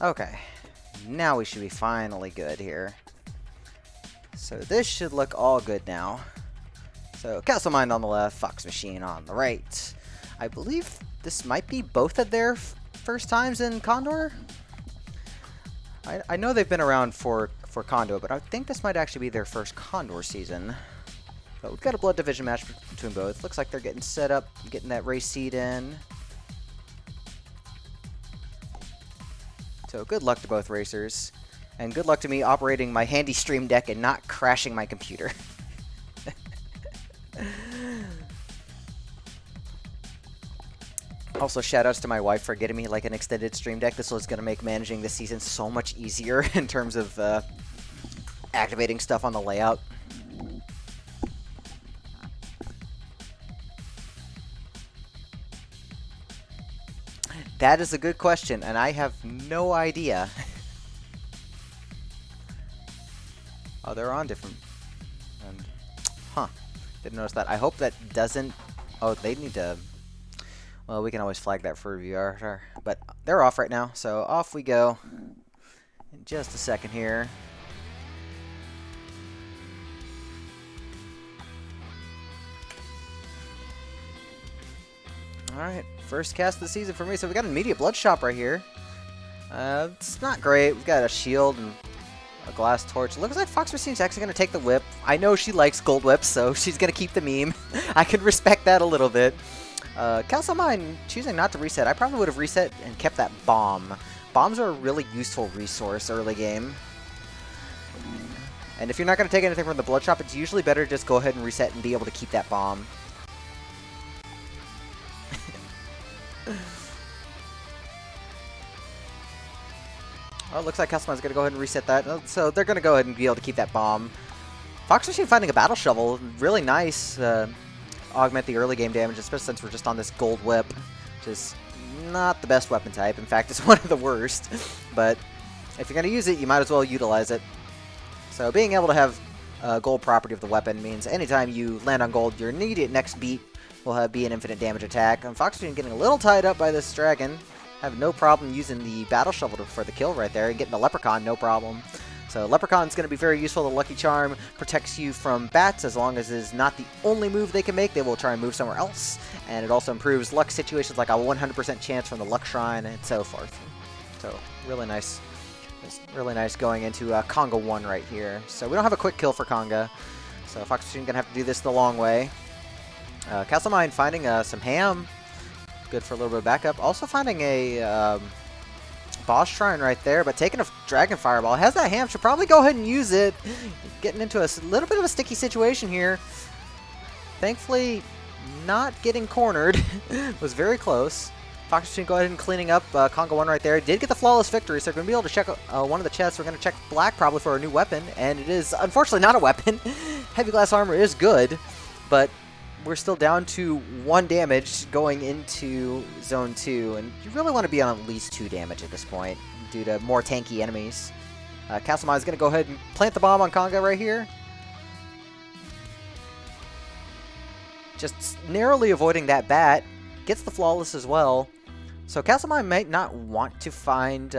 Okay, now we should be finally good here. So this should look all good now. So Castle Mine on the left, FoksMachine on the right. I believe this might be both of their first times in CoNDOR. I know they've been around for CoNDOR, but I think this might actually be their first CoNDOR season. But we've got a Blood Division match between both. Looks like they're getting set up, getting that race seed in. So good luck to both racers. And good luck to me operating my handy Stream Deck and not crashing my computer. Also, shoutouts to my wife for getting me like an extended Stream Deck. This was going to make managing this season so much easier in terms of activating stuff on the layout. That is a good question, and I have no idea. Oh, they're on different... huh. Didn't notice that. I hope that doesn't... Oh, they need to... Well, we can always flag that for review. But they're off right now, so off we go. In just a second here. Alright, first cast of the season for me. So we got an immediate blood shop right here. It's not great. We've got a shield and a glass torch. It looks like FoksMachine's actually going to take the whip. I know she likes gold whips, so she's going to keep the meme. I can respect that a little bit. Castle Mine choosing not to reset. I probably would have reset and kept that bomb. Bombs are a really useful resource early game. And if you're not going to take anything from the blood shop, it's usually better to just go ahead and reset and be able to keep that bomb. Oh, it looks like Castle Mine's going to go ahead and reset that. So they're going to go ahead and be able to keep that bomb. FoksMachine finding a battle shovel. Really nice. Augment the early game damage, especially since we're just on this gold whip, which is not the best weapon type. In fact, it's one of the worst. But if you're going to use it, you might as well utilize it. So being able to have gold property of the weapon means anytime you land on gold, your immediate next beat will be an infinite damage attack. And FoksMachine getting a little tied up by this dragon. Have no problem using the battle shovel for the kill right there, and getting the leprechaun, no problem. So Leprechaun's going to be very useful. The Lucky Charm protects you from bats as long as it is not the only move they can make. They will try and move somewhere else. And it also improves luck situations like a 100% chance from the Luck Shrine and so forth. So really nice. It's really nice going into Conga 1 right here. So we don't have a quick kill for Conga. So FoksMachine going to have to do this the long way. Castle Mine finding some ham. Good for a little bit of backup. Also finding a... boss shrine right there, but taking a dragon fireball. Has that ham, should probably go ahead and use it. Getting into a little bit of a sticky situation here. Thankfully, not getting cornered. Was very close. FoksMachine go ahead and cleaning up Conga 1 right there. Did get the flawless victory, so we're going to be able to check one of the chests. We're going to check black probably for a new weapon, and it is unfortunately not a weapon. Heavy glass armor is good, but we're still down to 1 damage going into Zone 2, and you really want to be on at least 2 damage at this point due to more tanky enemies. Castle Mine is going to go ahead and plant the bomb on Conga right here. Just narrowly avoiding that bat. Gets the flawless as well. So Castle Mine might not want to find...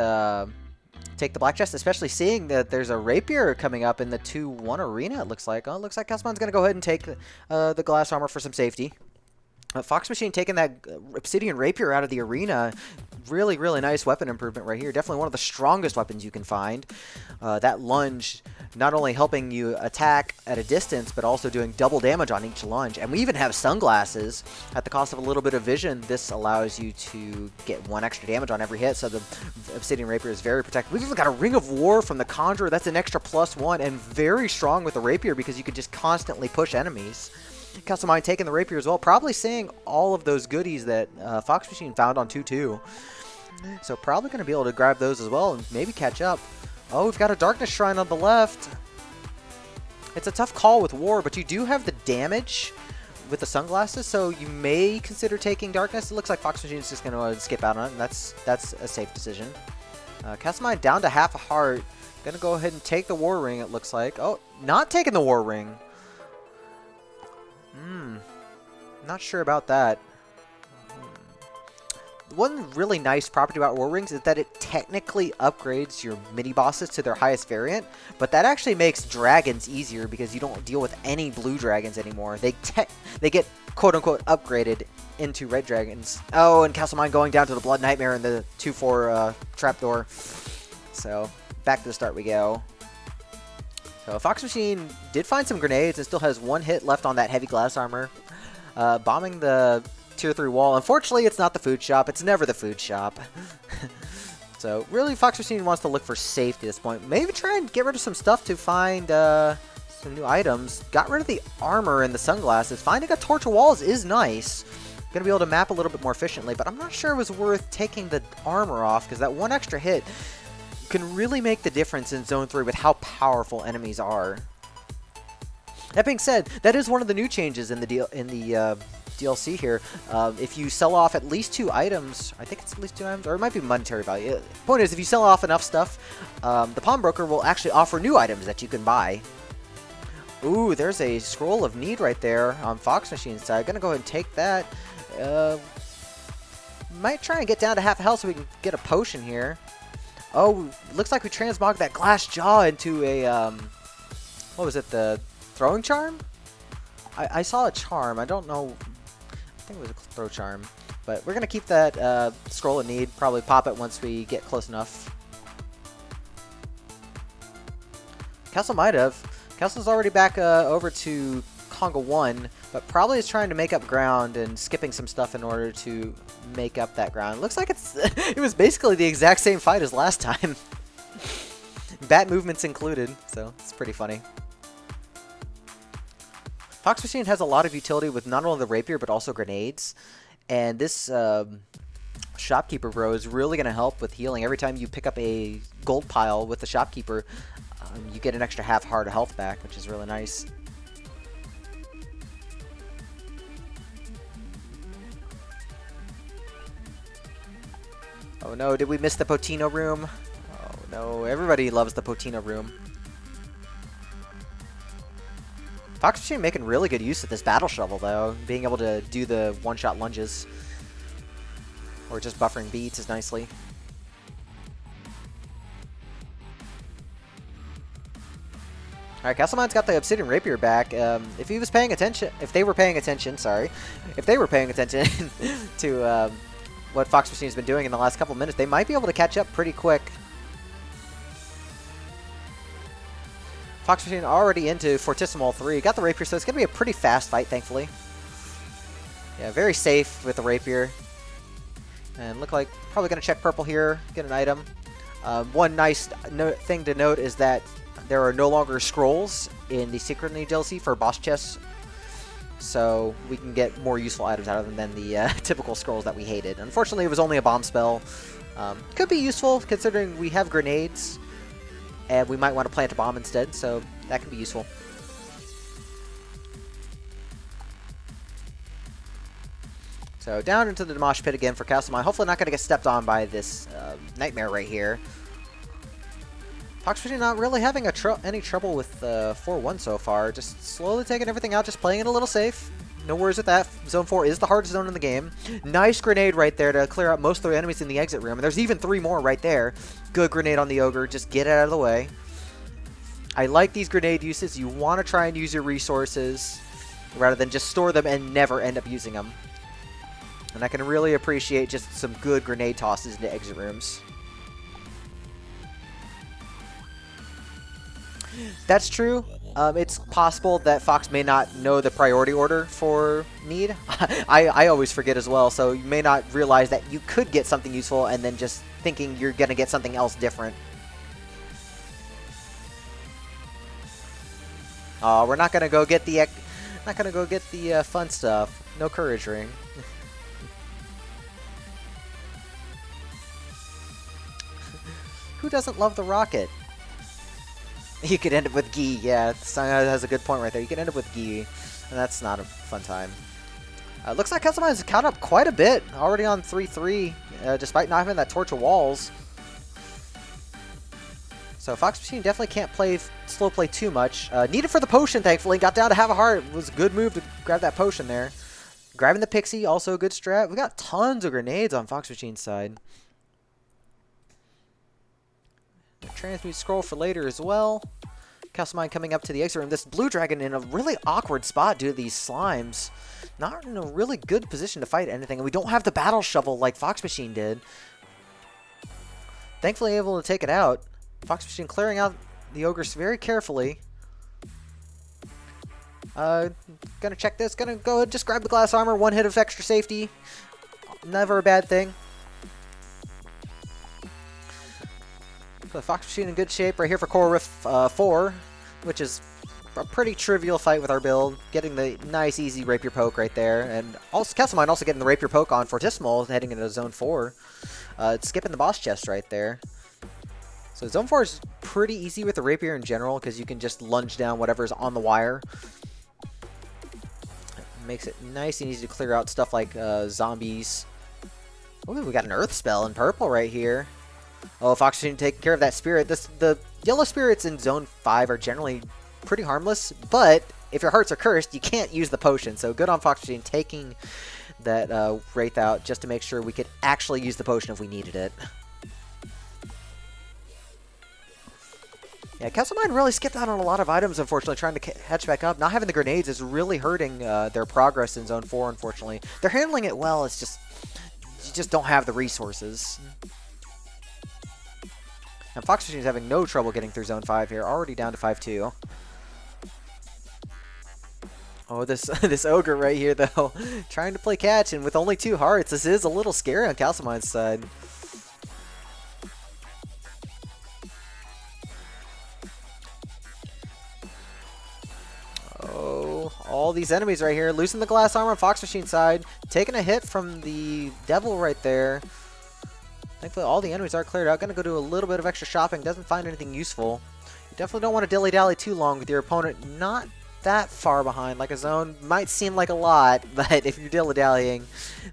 take the black chest, especially seeing that there's a rapier coming up in the 2-1 arena, it looks like. Oh, it looks like Castle Mine's going to go ahead and take the glass armor for some safety. FoksMachine taking that obsidian rapier out of the arena. Really, really nice weapon improvement right here. Definitely one of the strongest weapons you can find. That lunge not only helping you attack at a distance, but also doing double damage on each lunge. And we even have sunglasses at the cost of a little bit of vision. This allows you to get 1 extra damage on every hit, so the obsidian rapier is very protected. We've even got a Ring of War from the Conjurer. That's an extra +1, and very strong with the rapier because you can just constantly push enemies. Castle Mine taking the rapier as well, probably seeing all of those goodies that FoksMachine found on 2-2. So probably going to be able to grab those as well and maybe catch up. Oh, we've got a Darkness Shrine on the left. It's a tough call with War, but you do have the damage with the sunglasses, so you may consider taking Darkness. It looks like FoksMachine is just going to skip out on it, and that's a safe decision. Castle Mine down to half a heart. Going to go ahead and take the War Ring, it looks like. Oh, not taking the War Ring. Not sure about that. one really nice property about War Rings is that it technically upgrades your mini bosses to their highest variant, but that actually makes dragons easier because you don't deal with any blue dragons anymore. They get quote unquote upgraded into red dragons. Oh, and Castle Mine going down to the Blood Nightmare and the 2/4 trapdoor. So back to the start we go. So FoksMachine did find some grenades and still has one hit left on that heavy glass armor. Bombing the tier 3 wall. Unfortunately, it's not the food shop. It's never the food shop. So really, FoksMachine wants to look for safety at this point. Maybe try and get rid of some stuff to find some new items. Got rid of the armor and the sunglasses. Finding a torch of walls is nice. Gonna be able to map a little bit more efficiently, but I'm not sure it was worth taking the armor off because that one extra hit can really make the difference in Zone 3 with how powerful enemies are. That being said, that is one of the new changes in the DLC here. If you sell off at least 2 items, I think it's at least 2 items, or it might be monetary value. Point is, if you sell off enough stuff, the pawnbroker will actually offer new items that you can buy. Ooh, there's a scroll of need right there on FoksMachine's side. Gonna go ahead and take that. Might try and get down to half health so we can get a potion here. Oh, looks like we transmogged that glass jaw into a, what was it, the throwing charm? I saw a charm. I don't know. I think it was a throw charm. But we're going to keep that scroll of need. Probably pop it once we get close enough. Castle might have. Castle's already back over to Conga 1, but probably is trying to make up ground and skipping some stuff in order to make up that ground. Looks like it was basically the exact same fight as last time. Bat movements included, so it's pretty funny. FoksMachine has a lot of utility with not only the rapier, but also grenades. And this shopkeeper bro is really going to help with healing. Every time you pick up a gold pile with the shopkeeper, you get an extra half heart of health back, which is really nice. Oh no, did we miss the Potino room? Oh no, everybody loves the Potino room. FoksMachine making really good use of this battle shovel though, being able to do the one-shot lunges. Or just buffering beats as nicely. Alright, Castlemine's got the Obsidian Rapier back. If he was paying attention, if they were paying attention to what FoksMachine's been doing in the last couple minutes, they might be able to catch up pretty quick. FoksMachine already into Fortissimo 3. Got the Rapier, so it's going to be a pretty fast fight, thankfully. Yeah, very safe with the Rapier. And look like probably going to check purple here, get an item. One nice thing to note is that there are no longer scrolls in the Secret Need DLC for boss chests. So we can get more useful items out of them than the typical scrolls that we hated. Unfortunately, it was only a bomb spell. Could be useful considering we have grenades. And we might want to plant a bomb instead, so that can be useful. So down into the mosh pit again for Castlemine. Hopefully not going to get stepped on by this nightmare right here. FoksMachine not really having any trouble with 4-1 so far. Just slowly taking everything out, just playing it a little safe. No worries with that. Zone 4 is the hardest zone in the game. Nice grenade right there to clear out most of the enemies in the exit room. And there's even 3 more right there. Good grenade on the ogre. Just get it out of the way. I like these grenade uses. You want to try and use your resources rather than just store them and never end up using them. And I can really appreciate just some good grenade tosses into exit rooms. That's true. It's possible that Fox may not know the priority order for need. I always forget as well, so you may not realize that you could get something useful and then just thinking you're going to get something else different. We're not going to go get the fun stuff. No courage ring. Who doesn't love the rocket? You could end up with Gi. Yeah, Sung has a good point right there. You could end up with Gi, and that's not a fun time. Looks like Customized has caught up quite a bit. Already on 3-3, despite not having that torch of walls. So FoksMachine definitely can't slow play too much. Needed for the potion, thankfully. Got down to have a heart. It was a good move to grab that potion there. Grabbing the Pixie, also a good strat. We got tons of grenades on FoksMachine's side. Transmute scroll for later as well. CoNDOR coming up to the exit room. This blue dragon in a really awkward spot due to these slimes. Not in a really good position to fight anything. And we don't have the battle shovel like FoksMachine did. Thankfully able to take it out. FoksMachine clearing out the ogres very carefully. Gonna check this. Gonna go ahead, just grab the glass armor. One hit of extra safety. Never a bad thing. So FoksMachine in good shape right here for Core Rift 4, which is a pretty trivial fight with our build. Getting the nice, easy Rapier Poke right there. And also CoNDOR also getting the Rapier Poke on Fortissimo heading into Zone 4. Skipping the boss chest right there. So Zone 4 is pretty easy with the Rapier in general because you can just lunge down whatever's on the wire. Makes it nice and easy to clear out stuff like zombies. Ooh, we got an Earth Spell in purple right here. Oh, FoksMachine taking care of that spirit. The yellow spirits in Zone 5 are generally pretty harmless, but if your hearts are cursed, you can't use the potion. So good on FoksMachine taking that Wraith out just to make sure we could actually use the potion if we needed it. Yeah, CoNDOR really skipped out on a lot of items, unfortunately, trying to catch back up. Not having the grenades is really hurting their progress in Zone 4, unfortunately. They're handling it well, it's just, you just don't have the resources. And FoksMachine is having no trouble getting through Zone 5 here, already down to 5-2. Oh, this ogre right here, though, trying to play catch, and with only 2 hearts, this is a little scary on CoNDOR's side. Oh, all these enemies right here, losing the glass armor on FoksMachine's side, taking a hit from the devil right there. Thankfully, all the enemies are cleared out. Gonna go do a little bit of extra shopping. Doesn't find anything useful. You definitely don't want to dilly-dally too long with your opponent. Not that far behind. Like a zone might seem like a lot, but if you're dilly-dallying,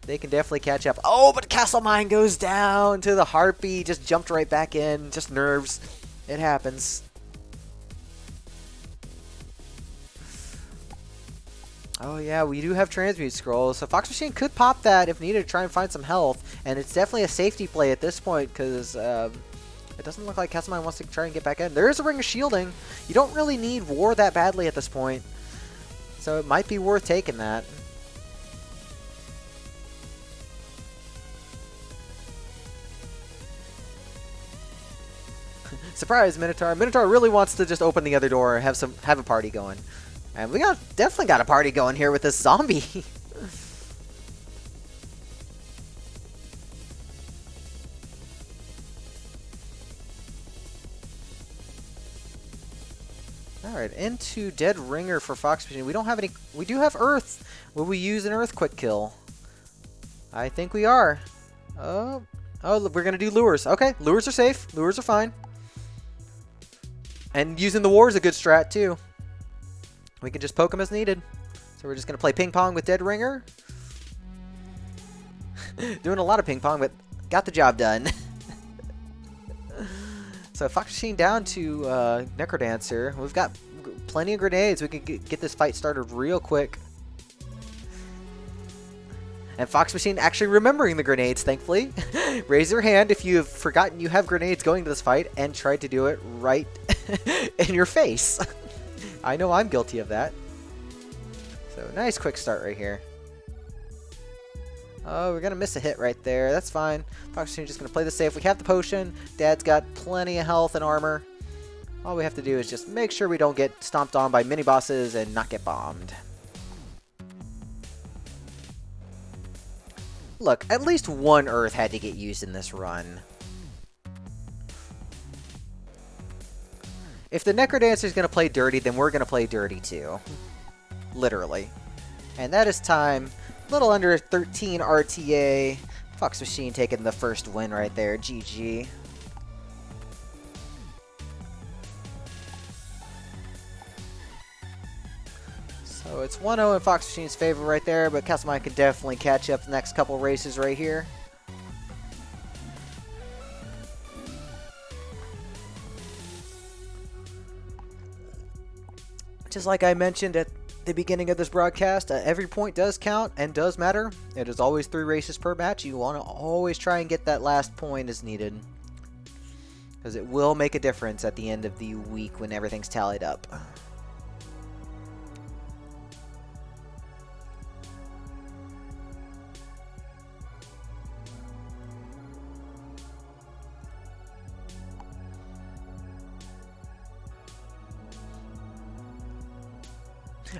they can definitely catch up. Oh, but CoNDOR goes down to the Harpy. Just jumped right back in. Just nerves. It happens. Oh yeah, we do have Transmute Scrolls, so FoksMachine could pop that if needed to try and find some health, and it's definitely a safety play at this point, because it doesn't look like CoNDOR wants to try and get back in. There is a Ring of Shielding. You don't really need War that badly at this point, so it might be worth taking that. Surprise, Minotaur. Minotaur really wants to just open the other door and have a party going. And we definitely got a party going here with this zombie. Alright, into Dead Ringer for FoksMachine. We don't have any... We do have Earth. Will we use an Earth quick kill? I think we are. Oh, we're going to do Lures. Okay, Lures are safe. Lures are fine. And using the War is a good strat, too. We can just poke him as needed. So we're just going to play ping pong with Dead Ringer. Doing a lot of ping pong, but got the job done. So FoksMachine down to Necrodancer. We've got plenty of grenades. We can get this fight started real quick. And FoksMachine actually remembering the grenades, thankfully. Raise your hand if you have forgotten you have grenades going to this fight and tried to do it right in your face. I know I'm guilty of that. So nice quick start right here. Oh, we're going to miss a hit right there. That's fine. FoksMachine just going to play this safe. We have the potion. Dad's got plenty of health and armor. All we have to do is just make sure we don't get stomped on by mini-bosses and not get bombed. Look, at least one Earth had to get used in this run. If the Necrodancer is going to play dirty, then we're going to play dirty too. Literally. And that is time. A little under 13 RTA. FoksMachine taking the first win right there. GG. So it's 1-0 in FoksMachine's favor right there, but CoNDOR can definitely catch up the next couple races right here. Just like I mentioned at the beginning of this broadcast, every point does count and does matter. It is always 3 races per match. You want to always try and get that last point as needed, because it will make a difference at the end of the week when everything's tallied up.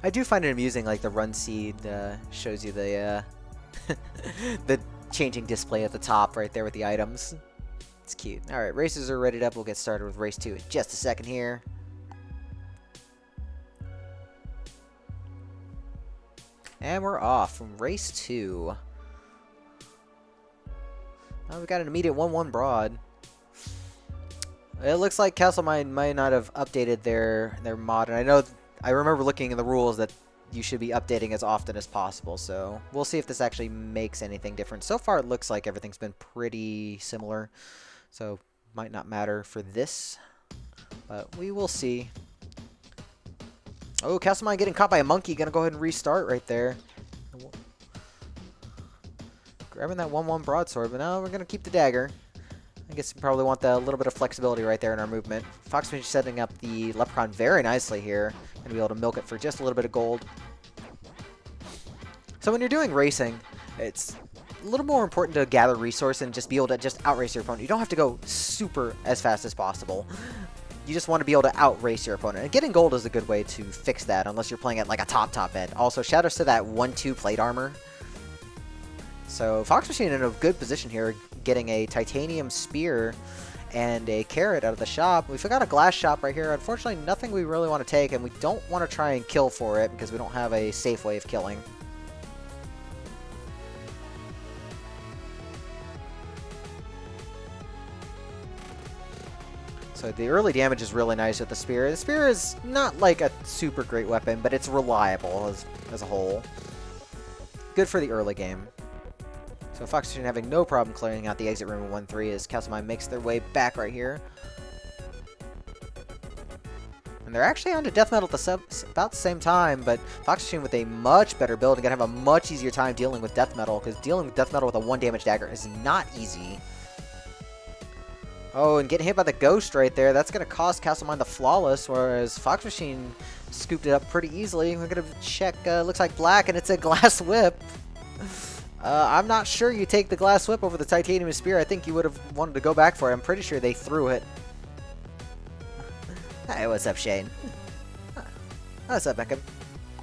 I do find it amusing, like the run seed shows you the the changing display at the top right there with the items. It's cute. All right, races are readied up. We'll get started with race 2 in just a second here. And we're off from race 2. Oh, we got an immediate 1-1 broad. It looks like Castlemine might not have updated their mod, and I remember looking in the rules that you should be updating as often as possible, so we'll see if this actually makes anything different. So far, it looks like everything's been pretty similar, so might not matter for this, but we will see. Oh, Castlemine getting caught by a monkey. Gonna go ahead and restart right there. Grabbing that 1-1 broadsword, but now we're gonna keep the dagger. I guess we probably want a little bit of flexibility right there in our movement. FoksMachine setting up the Leprechaun very nicely here. Going to be able to milk it for just a little bit of gold. So when you're doing racing, it's a little more important to gather resource and just be able to just outrace your opponent. You don't have to go super as fast as possible. You just want to be able to outrace your opponent. And getting gold is a good way to fix that, unless you're playing at like a top end. Also, shout outs to that 1-2 plate armor. So FoksMachine in a good position here, getting a titanium spear and a carrot out of the shop. We forgot a glass shop right here. Unfortunately, nothing we really want to take, and we don't want to try and kill for it because we don't have a safe way of killing. So the early damage is really nice with the spear. The spear is not like a super great weapon, but it's reliable as a whole. Good for the early game. So FoksMachine having no problem clearing out the exit room in 1-3 as Castlemine makes their way back right here. And they're actually on to death metal at about the same time, but FoksMachine with a much better build and going to have a much easier time dealing with death metal, because dealing with death metal with a 1 damage dagger is not easy. Oh, and getting hit by the ghost right there, that's going to cost Castlemine the flawless, whereas FoksMachine scooped it up pretty easily. We're going to check, looks like black, and it's a glass whip. I'm not sure you take the glass whip over the titanium spear. I think you would have wanted to go back for it. I'm pretty sure they threw it. Hey, what's up, Shane? What's up, Beckham?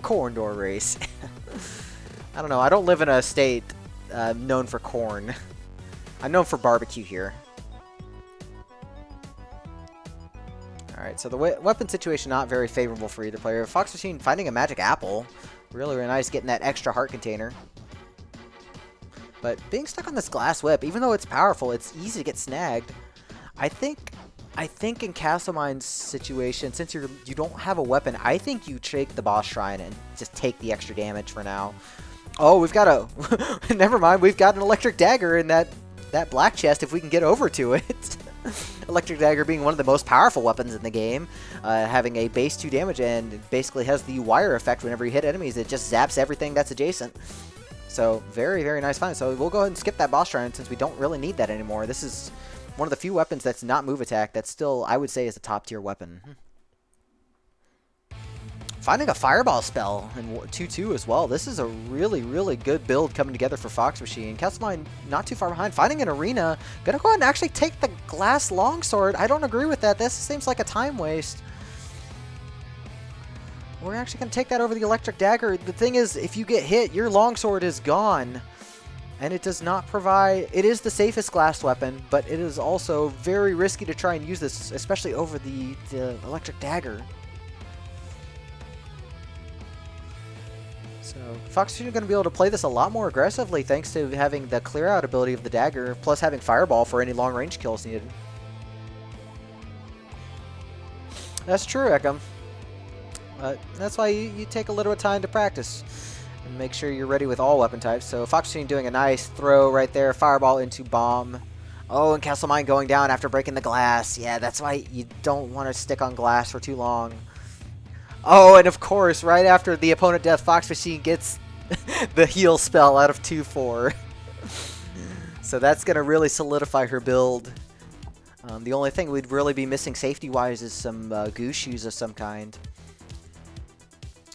CoNDOR race. I don't know. I don't live in a state known for corn. I'm known for barbecue here. Alright, so the weapon situation not very favorable for either player. FoksMachine finding a magic apple. Really, really nice getting that extra heart container. But being stuck on this glass whip, even though it's powerful, it's easy to get snagged. I think in Castlemine's situation, since you don't have a weapon, I think you take the boss shrine and just take the extra damage for now. Oh, we've got a... Never mind, we've got an electric dagger in that black chest if we can get over to it. Electric dagger being one of the most powerful weapons in the game, having a base 2 damage, and it basically has the wire effect whenever you hit enemies. It just zaps everything that's adjacent. So, very, very nice find. So, we'll go ahead and skip that boss shrine since we don't really need that anymore. This is one of the few weapons that's not move attack that's still, I would say, is a top tier weapon. Finding a fireball spell in 2-2 as well. This is a really, really good build coming together for FoksMachine. Castlemine not too far behind. Finding an arena. Gonna go ahead and actually take the glass longsword. I don't agree with that. This seems like a time waste. We're actually going to take that over the electric dagger. The thing is, if you get hit, your longsword is gone. And it does not provide... It is the safest glass weapon, but it is also very risky to try and use this, especially over the electric dagger. So, FoksMachine are going to be able to play this a lot more aggressively thanks to having the clear out ability of the dagger, plus having fireball for any long range kills needed. That's true, Ekam. That's why you take a little bit of time to practice and make sure you're ready with all weapon types. So FoksMachine doing a nice throw right there, fireball into bomb. Oh, and Castlemine going down after breaking the glass. Yeah, that's why you don't want to stick on glass for too long. Oh, and of course, right after the opponent death, FoksMachine gets the heal spell out of 2-4. So that's going to really solidify her build. The only thing we'd really be missing safety-wise is some goo shoes of some kind.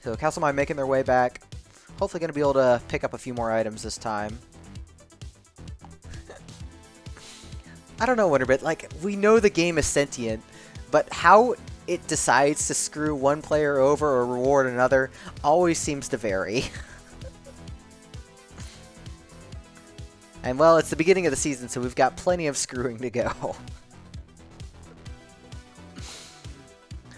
So Castle Mine making their way back. Hopefully going to be able to pick up a few more items this time. I don't know, Wonderbit. Like, we know the game is sentient, but how it decides to screw one player over or reward another always seems to vary. And, well, it's the beginning of the season, so we've got plenty of screwing to go.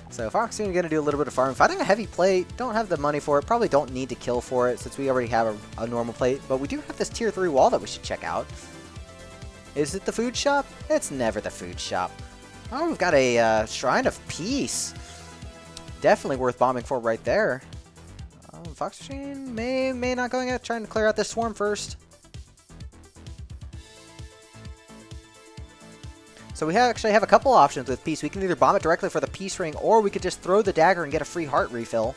So FoksMachine going to do a little bit of farming. Finding a heavy plate, don't have the money for it, probably don't need to kill for it since we already have a normal plate, but we do have this tier 3 wall that we should check out. Is it the food shop? It's never the food shop. Oh, we've got a Shrine of Peace. Definitely worth bombing for right there. FoksMachine may not going out trying to clear out this swarm first. So we actually have a couple options with Peace. We can either bomb it directly for the Peace Ring, or we could just throw the dagger and get a free heart refill.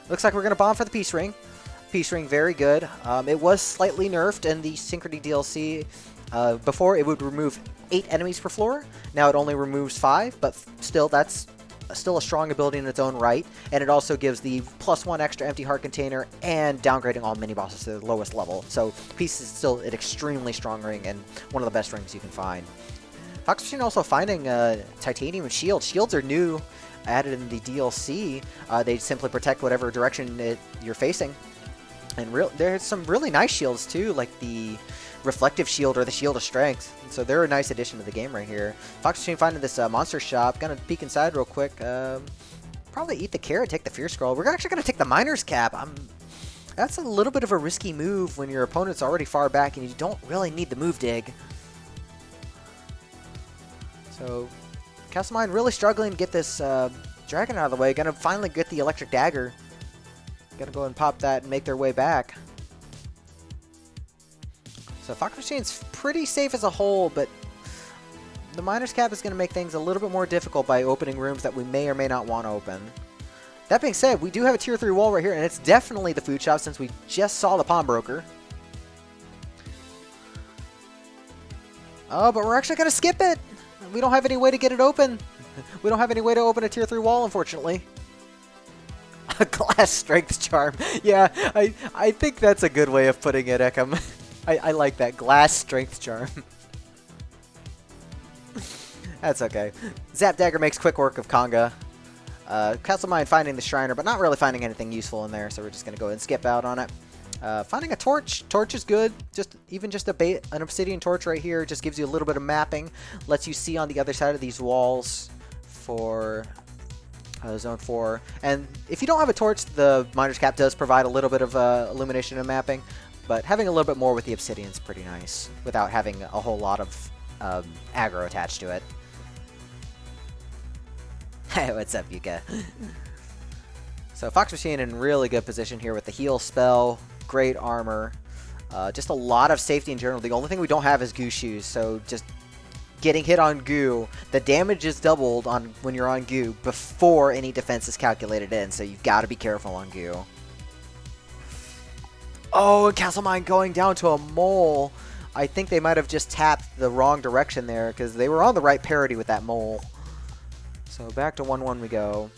Looks like we're going to bomb for the Peace Ring. Peace Ring, very good. It was slightly nerfed in the Synchrony DLC. Before, it would remove 8 enemies per floor. Now it only removes 5, but still, that's still a strong ability in its own right. And it also gives the +1 extra empty heart container and downgrading all mini-bosses to the lowest level. So Peace is still an extremely strong ring and one of the best rings you can find. FoksMachine also finding Titanium Shield. Shields are new, added in the DLC. They simply protect whatever direction you're facing. And there's some really nice shields too, like the Reflective Shield or the Shield of Strength. So they're a nice addition to the game right here. FoksMachine finding this monster shop. Gonna peek inside real quick. Probably eat the carrot, take the Fear Scroll. We're actually gonna take the Miner's Cap. That's a little bit of a risky move when your opponent's already far back and you don't really need the move dig. So Castle Mine really struggling to get this dragon out of the way. Gonna finally get the Electric Dagger. Gonna go and pop that and make their way back. So FoksMachine's pretty safe as a whole, but the Miner's Cap is going to make things a little bit more difficult by opening rooms that we may or may not want to open. That being said, we do have a tier 3 wall right here, and it's definitely the food shop since we just saw the pawnbroker. Oh, but we're actually going to skip it. We don't have any way to get it open. We don't have any way to open a tier 3 wall, unfortunately. A glass strength charm. Yeah, I think that's a good way of putting it, Ekam. I like that. Glass strength charm. That's okay. Zap Dagger makes quick work of Conga. Castle Mine finding the Shriner, but not really finding anything useful in there, so we're just going to go ahead and skip out on it. Finding a torch. Torch is good. Even just an obsidian torch right here just gives you a little bit of mapping. Lets you see on the other side of these walls for Zone 4. And if you don't have a torch, the Miner's Cap does provide a little bit of illumination and mapping. But having a little bit more with the obsidian is pretty nice without having a whole lot of aggro attached to it. Hey, what's up, Yuka? So FoksMachine in really good position here with the heal spell, great armor, just a lot of safety in general. The only thing we don't have is goo shoes, so just getting hit on goo, the damage is doubled on when you're on goo before any defense is calculated in, so you've got to be careful on goo. Oh, and Castle Mine going down to a mole. I think they might have just tapped the wrong direction there because they were on the right parity with that mole. So back to 1-1 we go.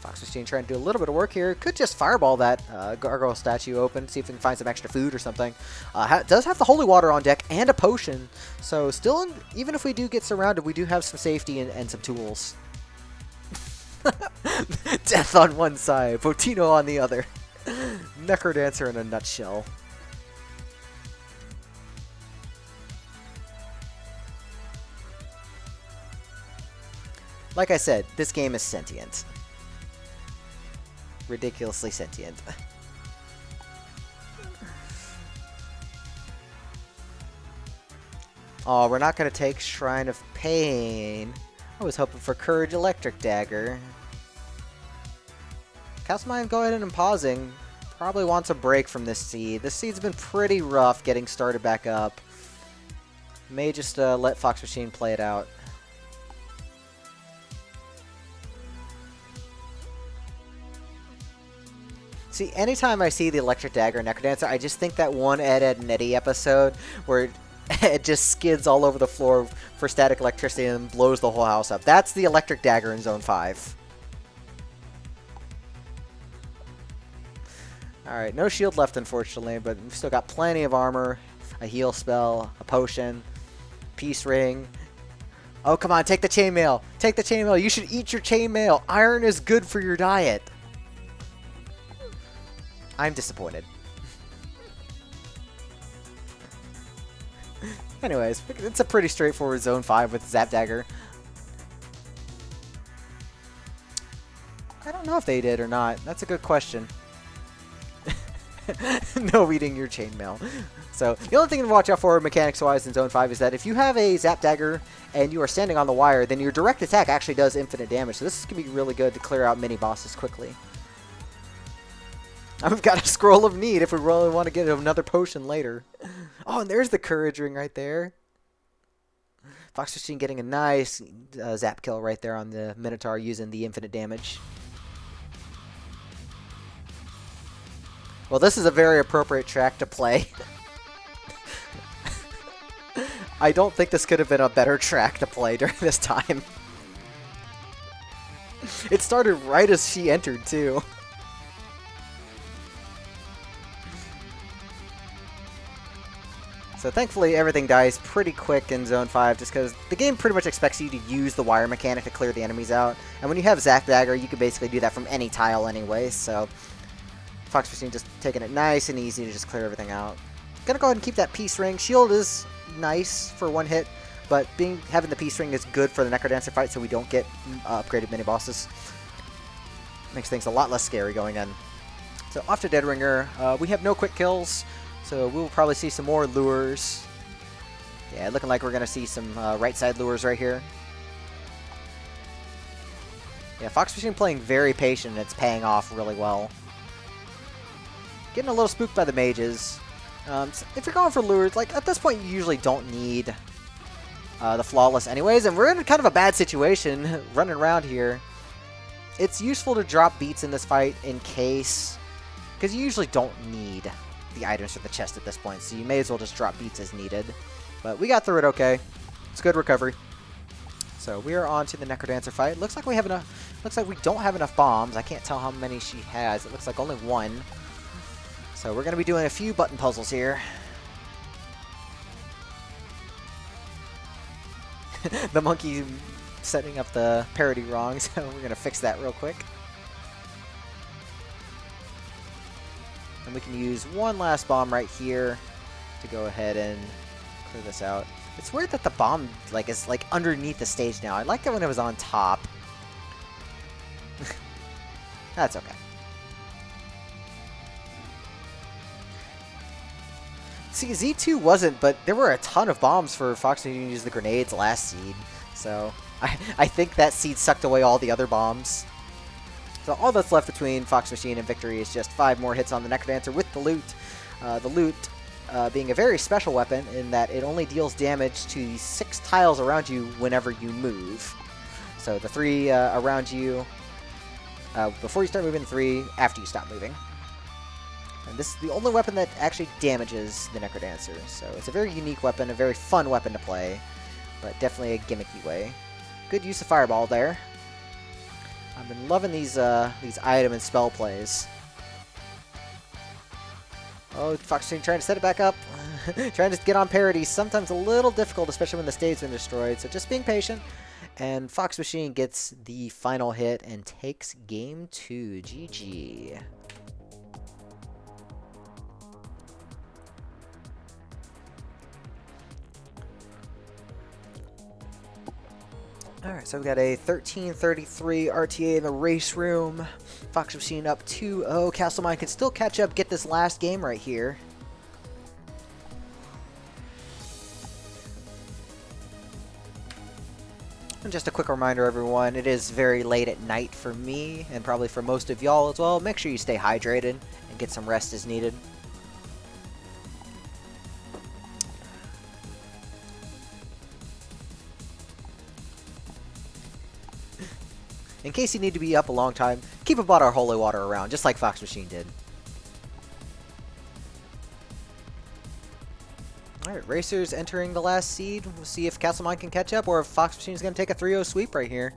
FoksMachine trying to do a little bit of work here. Could just fireball that gargoyle statue open, see if we can find some extra food or something. Does have the holy water on deck and a potion. So still, even if we do get surrounded, we do have some safety and some tools. Death on one side, Botino on the other. Necrodancer in a nutshell. Like I said, this game is sentient. Ridiculously sentient. Oh, we're not going to take Shrine of Pain. I was hoping for Courage Electric Dagger. Castle Mine going in and pausing. Probably wants a break from this seed. This seed's been pretty rough getting started back up. May just let FoksMachine play it out. See, anytime I see the Electric Dagger Necrodancer, I just think that one Ed, Edd n Eddy episode where it just skids all over the floor for static electricity and blows the whole house up. That's the Electric Dagger in Zone 5. Alright, no shield left, unfortunately, but we've still got plenty of armor, a heal spell, a potion, peace ring. Oh, come on, take the chainmail. Take the chainmail. You should eat your chainmail. Iron is good for your diet. I'm disappointed. Anyways, it's a pretty straightforward Zone 5 with Zap Dagger. I don't know if they did or not. That's a good question. No eating your chainmail. So, the only thing to watch out for mechanics-wise in Zone 5 is that if you have a Zap Dagger and you are standing on the wire, then your direct attack actually does infinite damage. So this is going to be really good to clear out mini-bosses quickly. I've got a Scroll of Need if we really want to get another potion later. Oh, and there's the Courage Ring right there. FoksMachine getting a nice zap kill right there on the Minotaur using the infinite damage. Well, this is a very appropriate track to play. I don't think this could have been a better track to play during this time. It started right as she entered, too. So thankfully everything dies pretty quick in Zone 5 just because the game pretty much expects you to use the wire mechanic to clear the enemies out. And when you have Zap Dagger, you can basically do that from any tile anyway, so FoksMachine just taking it nice and easy to just clear everything out. Gonna go ahead and keep that Peace Ring. Shield is nice for one hit, but having the Peace Ring is good for the Necrodancer fight so we don't get upgraded mini-bosses. Makes things a lot less scary going in. So off to Dead Ringer. We have no quick kills, so we'll probably see some more lures. Yeah, looking like we're going to see some right side lures right here. Yeah, FoksMachine playing very patient and it's paying off really well. Getting a little spooked by the mages. So if you're going for lures, like at this point you usually don't need the Flawless anyways, and we're in kind of a bad situation running around here. It's useful to drop beats in this fight in case, because you usually don't need the items for the chest at this point, so you may as well just drop beats as needed. But we got through it okay. It's good recovery. So we are on to the Necrodancer fight. Looks like we have enough. Looks like we don't have enough bombs. I can't tell how many she has. It looks like only one. So we're going to be doing a few button puzzles here. The monkey setting up the parody wrong, so we're going to fix that real quick. And we can use one last bomb right here to go ahead and clear this out. It's weird that the bomb is underneath the stage now. I liked it when it was on top. That's okay. See, Z2 wasn't, but there were a ton of bombs for FoksMachine to use the grenades last seed. So I think that seed sucked away all the other bombs. So all that's left between FoksMachine and victory is just 5 more hits on the Necrodancer with the loot. The loot being a very special weapon in that it only deals damage to the 6 tiles around you whenever you move. So the 3 around you before you start moving, 3 after you stop moving. And this is the only weapon that actually damages the Necrodancer. So it's a very unique weapon, a very fun weapon to play, but definitely a gimmicky way. Good use of Fireball there. I've been loving these item and spell plays. Oh, FoksMachine trying to set it back up. Trying to get on parity. Sometimes a little difficult, especially when the stage's been destroyed. So just being patient. And FoksMachine gets the final hit and takes game 2. GG. Alright, so we got a 13:33 RTA in the race room. FoksMachine up 2-0. Castlemine can still catch up, get this last game right here. And just a quick reminder, everyone, it is very late at night for me, and probably for most of y'all as well. Make sure you stay hydrated and get some rest as needed. In case you need to be up a long time, keep a bottle of holy water around, just like FoksMachine did. Alright, Racers entering the last seed. We'll see if CastleMine can catch up or if FoksMachine is going to take a 3-0 sweep right here.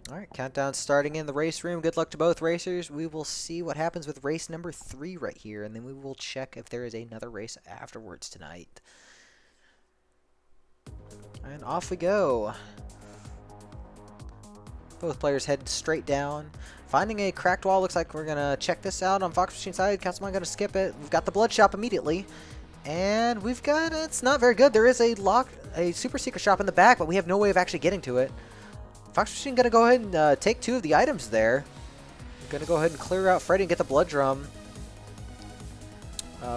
Alright, countdown starting in the race room. Good luck to both racers. We will see what happens with race number 3 right here, and then we will check if there is another race afterwards tonight. And off we go. Both players head straight down. Finding a cracked wall. Looks like we're going to check this out on FoksMachine side. CastleMine going to skip it. We've got the blood shop immediately. And we've got, it's not very good. There is a super secret shop in the back, but we have no way of actually getting to it. FoksMachine going to go ahead and take 2 of the items there. Going to go ahead and clear out Freddy and get the blood drum.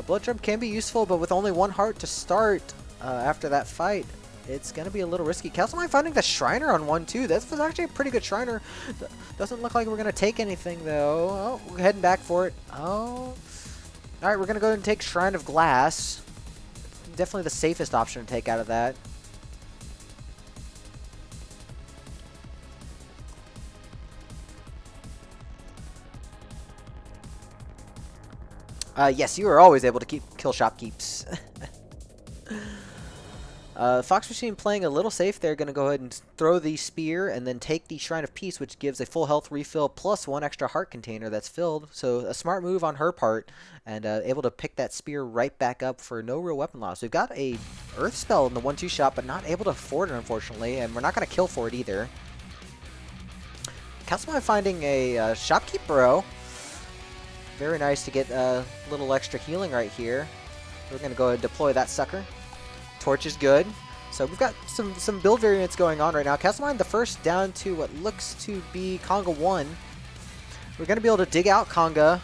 Blood drum can be useful, but with only 1 heart to start after that fight, it's going to be a little risky. CastleMine finding the Shriner on 1-2. This was actually a pretty good Shriner. Doesn't look like we're going to take anything, though. Oh, we're heading back for it. Oh. Alright, we're going to go ahead and take Shrine of Glass. Definitely the safest option to take out of that. Yes, you are always able to kill shopkeeps. FoksMachine playing a little safe. They're going to go ahead and throw the spear and then take the Shrine of Peace, which gives a full health refill plus 1 extra heart container that's filled. So a smart move on her part, and able to pick that spear right back up for no real weapon loss. We've got a Earth Spell in the 1-2 shot, but not able to afford it, unfortunately, and we're not going to kill for it either. CastleMine finding a Shopkeep Bro. Very nice to get a little extra healing right here. We're going to go ahead and deploy that sucker. Torch is good. So we've got some build variants going on right now. CastleMine the first down to what looks to be Conga 1. We're going to be able to dig out Conga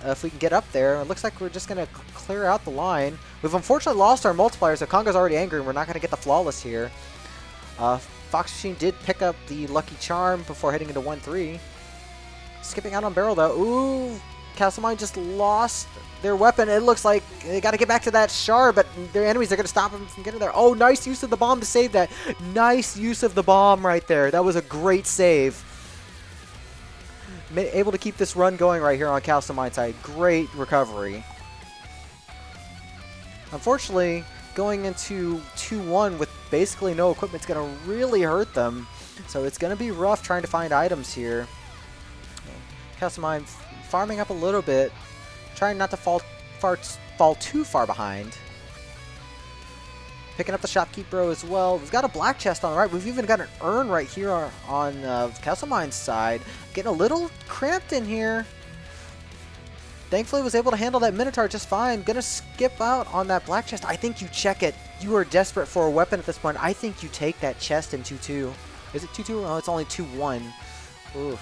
if we can get up there. It looks like we're just going to clear out the line. We've unfortunately lost our multiplier, so Conga's already angry and we're not going to get the flawless here. FoksMachine did pick up the Lucky Charm before heading into 1-3. Skipping out on barrel though. Ooh! CastleMine just lost their weapon. It looks like they got to get back to that shard, but their enemies are going to stop them from getting there. Oh, nice use of the bomb to save that. Nice use of the bomb right there. That was a great save. Able to keep this run going right here on CastleMine's side. Great recovery. Unfortunately, going into 2-1 with basically no equipment is going to really hurt them. So it's going to be rough trying to find items here. CastleMine farming up a little bit, trying not to fall too far behind. Picking up the Shopkeep Bro as well. We've got a black chest on the right. We've even got an urn right here on CastleMine's side. Getting a little cramped in here. Thankfully was able to handle that Minotaur just fine. Gonna skip out on that black chest. I think you check it. You are desperate for a weapon at this point. I think you take that chest in 2-2. Is it 2-2? Oh, it's only 2-1. Ooh.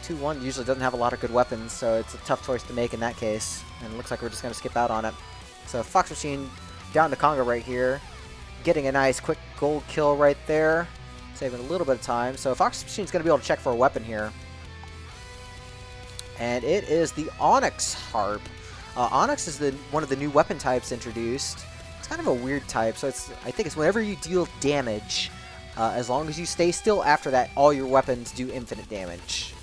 2-1 usually doesn't have a lot of good weapons, so it's a tough choice to make in that case. And it looks like we're just going to skip out on it. So FoksMachine down to Conga right here. Getting a nice quick gold kill right there. Saving a little bit of time. So FoksMachine's going to be able to check for a weapon here. And it is the Onyx Harp. Onyx is one of the new weapon types introduced. It's kind of a weird type, so I think it's whenever you deal damage, as long as you stay still after that, all your weapons do infinite damage.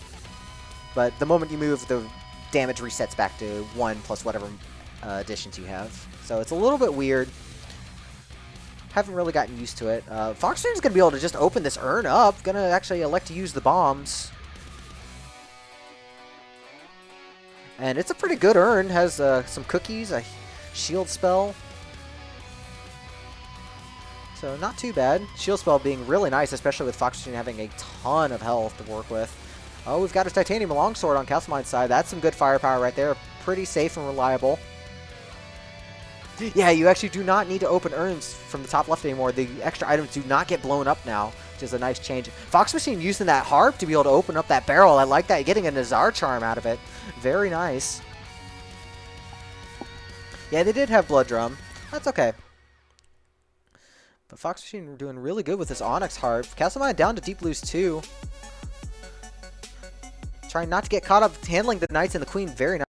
But the moment you move, the damage resets back to 1 plus whatever additions you have. So it's a little bit weird. Haven't really gotten used to it. FoksMachine's going to be able to just open this urn up. Going to actually elect to use the bombs. And it's a pretty good urn. Has some cookies, a shield spell. So not too bad. Shield spell being really nice, especially with FoksMachine having a ton of health to work with. Oh, we've got a titanium longsword on CastleMine's side. That's some good firepower right there. Pretty safe and reliable. Yeah, you actually do not need to open urns from the top left anymore. The extra items do not get blown up now, which is a nice change. FoksMachine using that harp to be able to open up that barrel. I like that. Getting a Nazar charm out of it. Very nice. Yeah, they did have blood drum. That's okay. But FoksMachine were doing really good with this Onyx harp. CastleMine down to deep lose 2. Trying not to get caught up handling the Knights and the Queen very nice.